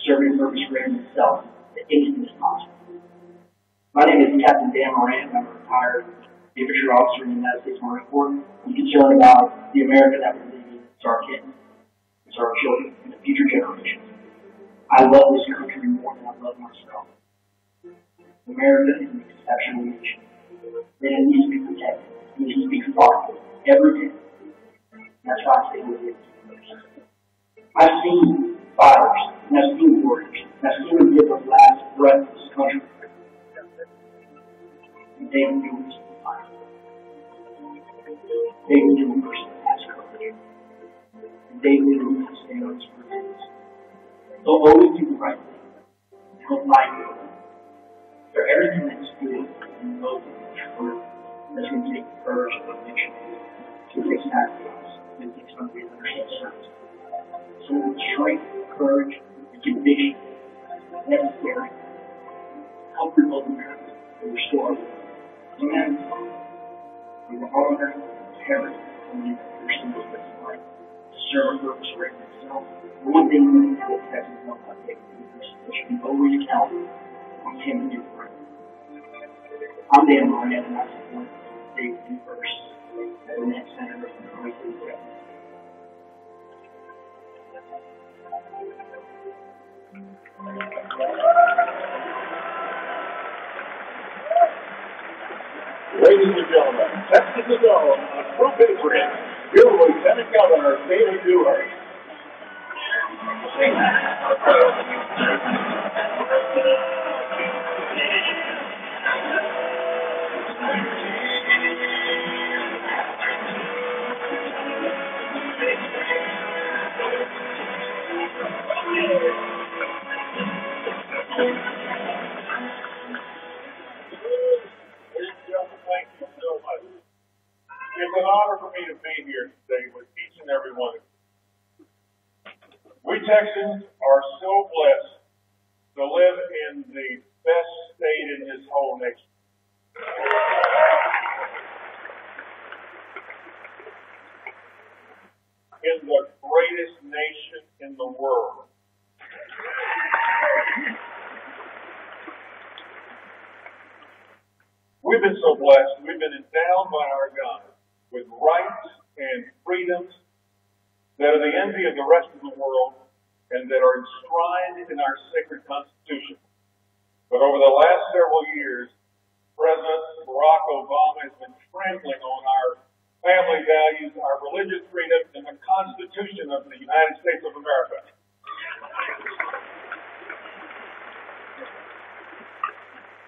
serving purpose greater than itself, that anything is possible. My name is Captain Dan Moran. I'm a retired infantry officer in the United States Marine Corps. I'm concerned about the America that we're leaving to our kids, to our children, and the future generations. I love this country more than I love myself. America is an exceptional nation, and it needs to be protected. It needs to be fought for every day. That's why I say we're here. I've seen fighters, and I've seen warriors, and I've seen them give the last breath of this country. And David Dewhurst is fire. David Dewhurst has courage. And David Dewhurst has stayed on his purposes. He'll always do the right thing. He'll fight for it. For everything that's good and noble and true, that's going to take courage and conviction. It's going to take sacrifice. It's going to take somebody to understand service. So the strength, courage, and conviction necessary to help rebuild America and restore humanity with the honor, integrity, and the understanding of its life to serve a purpose greater than itself. One thing we need to get Texas know about David Dewhurst, there should be always accountable on him and his friends. I'm Dan Moran, and I support David Dewhurst as the next senator from the United States. Ladies and gentlemen, Texas is own on True Patriot, your Lieutenant Governor David Dewhurst. It's an honor for me to be here today with each and every one of you. We Texans are so blessed to live in the best state in this whole nation. In the greatest nation in the world. We've been so blessed. We've been endowed by our God with rights and freedoms that are the envy of the rest of the world and that are enshrined in our sacred Constitution. But over the last several years, President Barack Obama has been trampling on our family values, our religious freedoms, and the Constitution of the United States of America.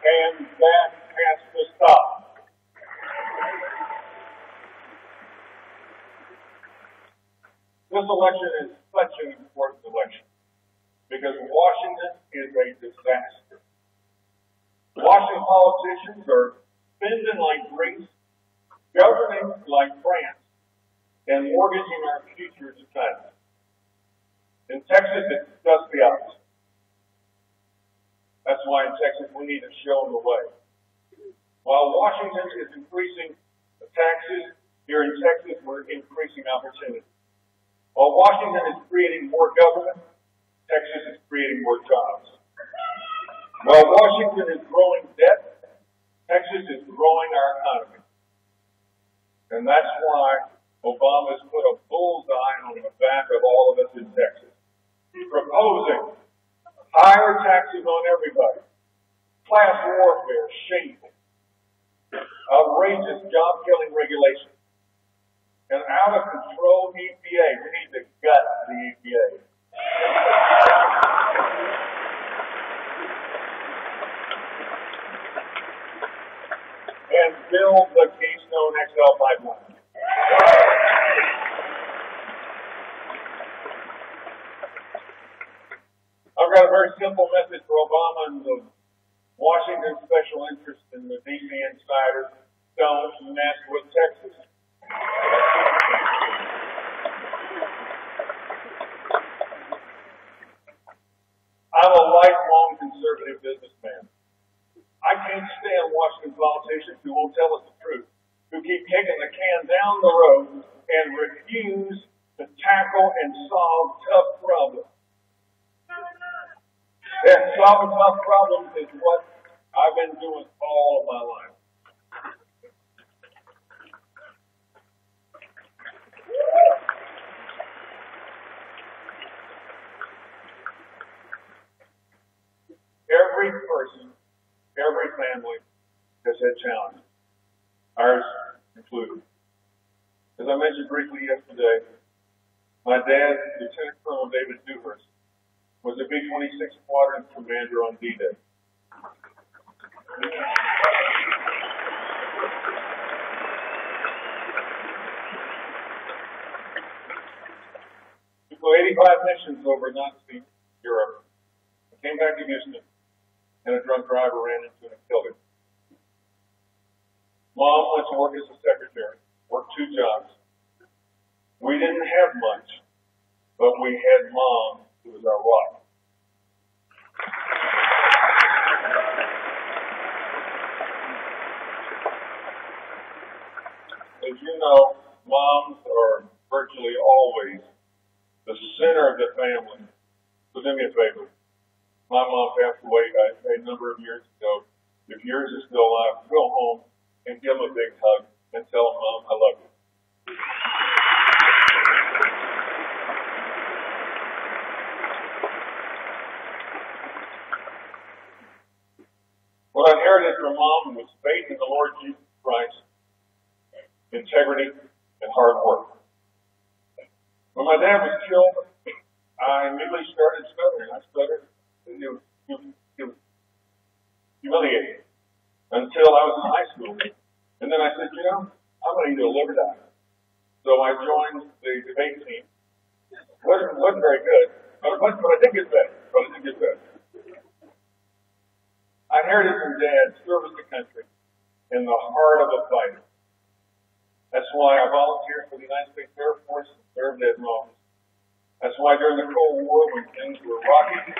And that has to stop. This election is such an important election because Washington is a disaster. Washington politicians are spending like Greece, governing like France, and mortgaging our future to China. In Texas, it's just the opposite. That's why in Texas we need to show the way. While Washington is increasing the taxes, here in Texas we're increasing opportunity. While Washington is creating more government, Texas is creating more jobs. While Washington is growing debt, Texas is growing our economy. And that's why Obama's put a bullseye on the back of all of us in Texas, proposing higher taxes on everybody, class warfare, shameful, outrageous job-killing regulations, and out-of-control EPA. We need to gut the EPA. And build the Keystone XL pipeline. I've got a very simple message for Obama and the Washington special interest in the D.C. insiders. Don't mess with Texas. I'm a lifelong conservative businessman. I can't stand Washington politicians who won't tell us the truth, who keep kicking the can down the road and refuse to tackle and solve tough problems. And solving tough problems is what I've been doing all of my life. Every person, every family has had challenges, ours included. As I mentioned briefly yesterday, my dad, Lieutenant Colonel David Dewhurst, was a B-26 Squadron commander on D-Day. He flew 85 missions over Nazi Europe and came back to Houston, and a drunk driver ran into him and killed him. Mom went to work as a secretary, worked 2 jobs. We didn't have much, but we had Mom, who was our rock. As you know, moms are virtually always the center of the family. So do me a favor. My mom passed away a number of years ago. If yours is still alive, go home and give him a big hug and tell him, Mom, I love you. What I inherited from Mom was faith in the Lord Jesus Christ, integrity, and hard work. When my dad was killed, I immediately started stuttering. I stuttered. It was humiliating until I was in high school. And then I said, I'm going to either live or die. So I joined the debate team. Wasn't very good, but I did get better. I inherited from Dad service to country in the heart of a fighter. That's why I volunteered for the United States Air Force and served as an officer. That's why during the Cold War, when things were rocky,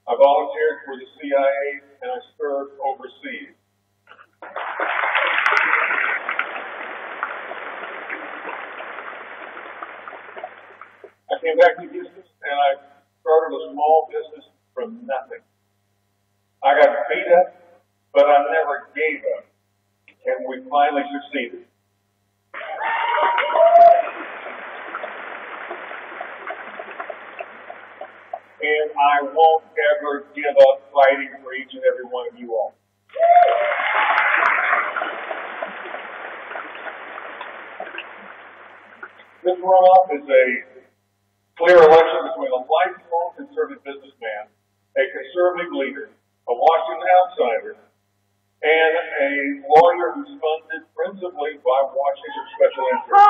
I volunteered for the CIA and I served overseas. I came back to Houston and I started a small business from nothing. I got beat up, but I never gave up, and we finally succeeded. And I won't ever give up fighting for each and every one of you all. This runoff is a clear election between a lifelong conservative businessman, a conservative leader, a Washington outsider, and a lawyer who's funded principally by Washington special interests.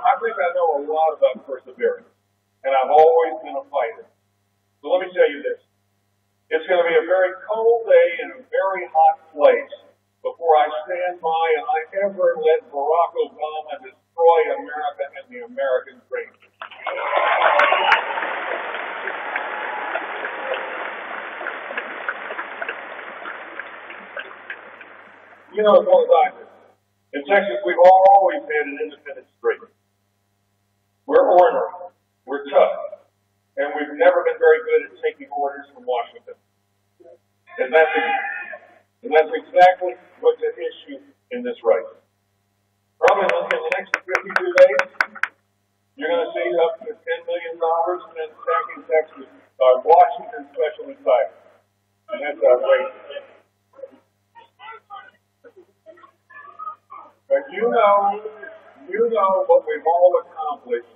I think I know a lot about perseverance, and I've always been a fighter. So let me tell you this. It's going to be a very cold day in a very hot place before I stand by and I ever let Barack Obama destroy America and the American dream. As well as I do. In Texas, we've always had an independent streak. We're ornery, we're tough, and we've never been very good at taking orders from Washington. And that's exactly what's at issue in this race. Probably in the next 52 days, you're going to see up to $10 million in Texas by Washington special assignments. And that's outrageous. But you know what we've all accomplished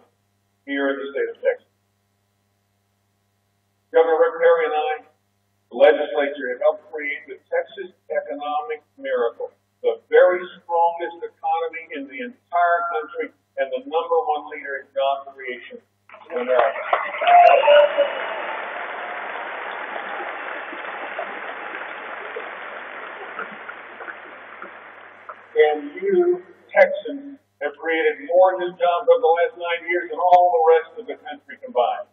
here in the state of Texas. Governor Rick Perry and I, the legislature, have helped create the Texas economic miracle, the very strongest economy in the entire country and the #1 leader in job creation in America. And you, Texans, have created more new jobs over the last 9 years than all the rest of the country combined.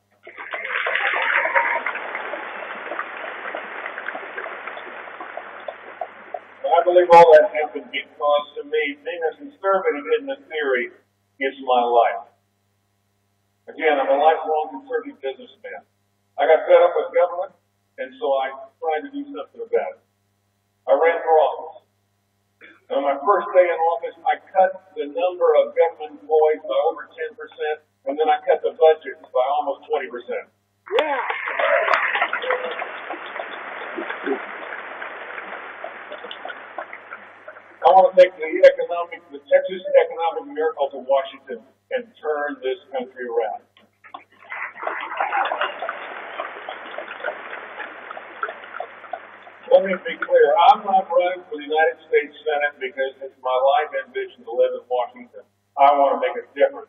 believe all that happened because, to me, being a conservative in the theory is my life. Again, I'm a lifelong conservative businessman. I got fed up with government, and so I tried to do something about it. I ran for office. And on my first day in office, I cut the number of government employees by over 10%, and then I cut the budget by almost 20%. Yeah. I want to take the Texas economic miracle to Washington and turn this country around. Let me be clear, I'm not running for the United States Senate because it's my life ambition to live in Washington. I want to make a difference.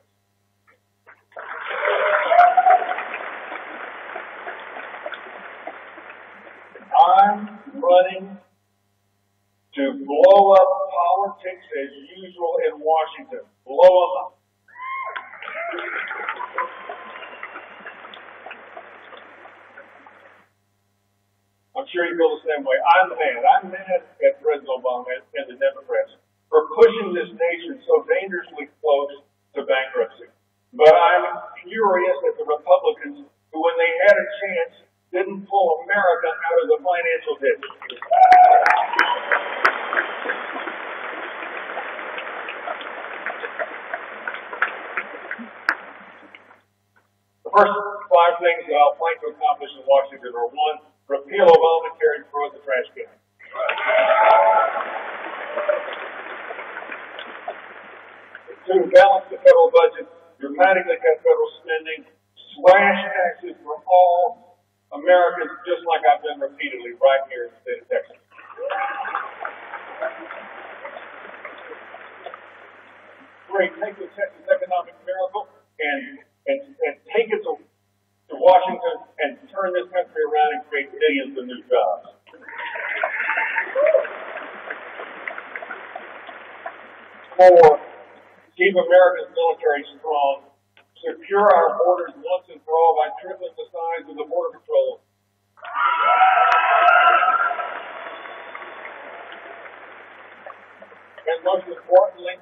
I'm running to blow up politics as usual in Washington. Blow them up. I'm sure you feel the same way. I'm mad. I'm mad at President Obama and the Democrats for pushing this nation so dangerously close to bankruptcy. But I'm furious at the Republicans who, when they had a chance, didn't pull America out of the financial ditch. The first 5 things that I'll plan to accomplish in Washington are: 1, repeal Obamacare and throw it in the trash can. 2, balance the federal budget, dramatically cut federal spending, slash taxes for all Americans, just like I've done repeatedly right here in the state of Texas. 3, take the Texas economic miracle and take it to Washington and turn this country around and create millions of new jobs. 4, keep America's military strong. Secure our borders once and for all by tripling the size of the Border Patrol. And most importantly,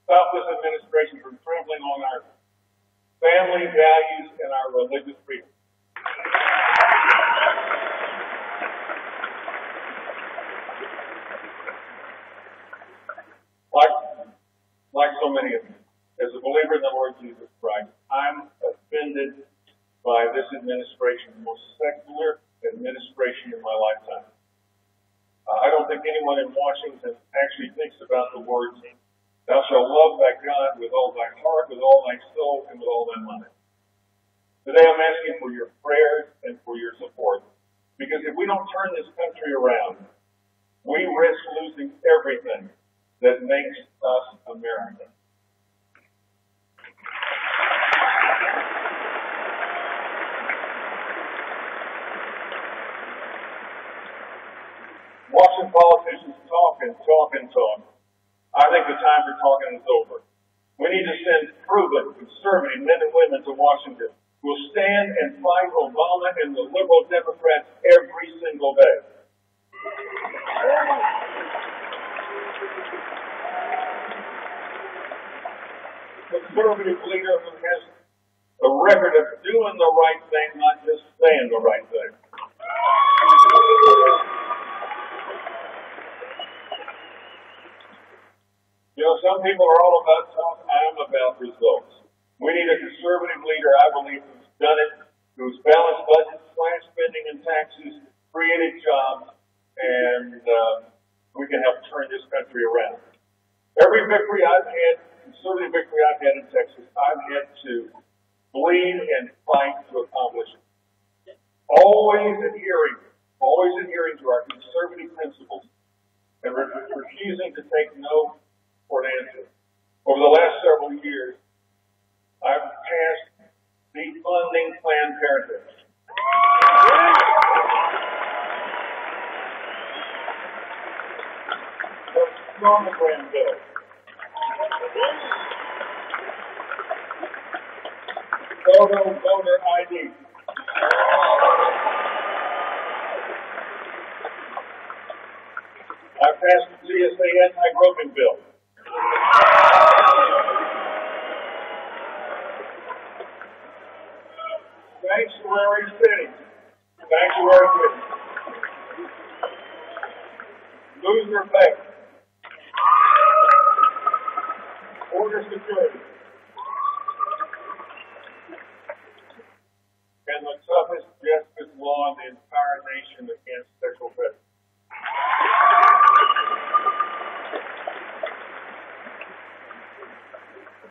stop this administration from trampling on our family values and our religious freedom. Like so many of you, as a believer in the Lord Jesus Christ, I'm offended by this administration, the most secular administration in my lifetime. I don't think anyone in Washington actually thinks about the words, "Thou shalt love thy God with all thy heart, with all thy soul, and with all thy mind." Today I'm asking for your prayers and for your support, because if we don't turn this country around, we risk losing everything that makes us American. Watching politicians talk and talk and talk, I think the time for talking is over. We need to send proven conservative men and women to Washington who will stand and fight Obama and the liberal Democrats every single day. Conservative leader who has a record of doing the right thing, not just saying the right thing. You know, some people are all about talk. I'm about results. We need a conservative leader, I believe, who's done it, who's balanced budgets, slashed spending and taxes, created jobs, and we can help turn this country around. Every victory I've had, conservative victory I've had in Texas, I've had to bleed and fight to accomplish it. Always adhering to our conservative principles and refusing to take no for an answer. Over the last several years, I've passed defunding Planned Parenthood. Mammogram bill. Voter ID. I passed the TSA anti-groping bill. Sanctuary cities. Sanctuary cities. Loser pay. Border security. And the toughest justice law in the entire nation against sexual predators.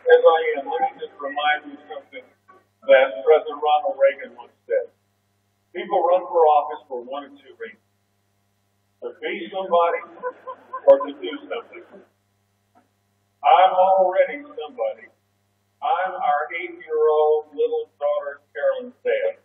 As I am, let me just remind you something that President Ronald Reagan once said. People run for office for one of two reasons. To be somebody or to do something. I'm already somebody. I'm our 8-year-old little daughter Carolyn's dad.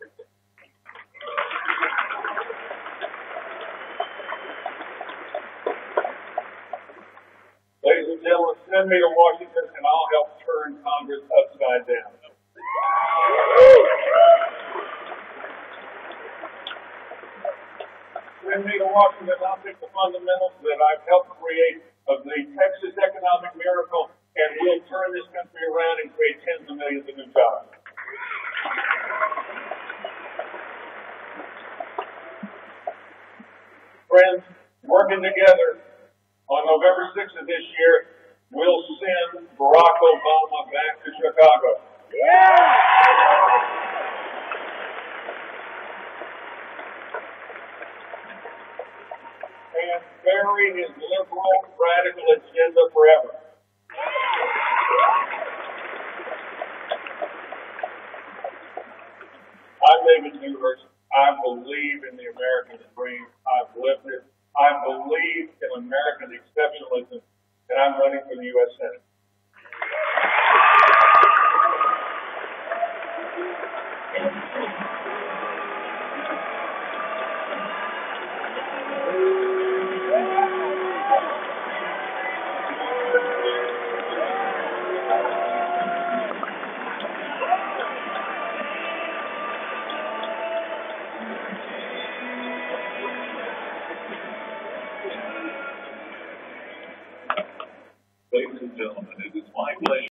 Ladies and gentlemen, send me to Washington and I'll help turn Congress upside down. Send me to Washington and I'll take the fundamentals that I've helped create of the Texas economic miracle and we'll turn this country around and create tens of millions of new jobs. Friends, working together, on November 6th of this year, we'll send Barack Obama back to Chicago. Yeah! And bury his liberal, radical agenda forever. I'm David Dewhurst. I believe in the American dream. I've lived it. I believe in American exceptionalism, and I'm running for the U.S. Senate. Ladies and gentlemen, it is my pleasure.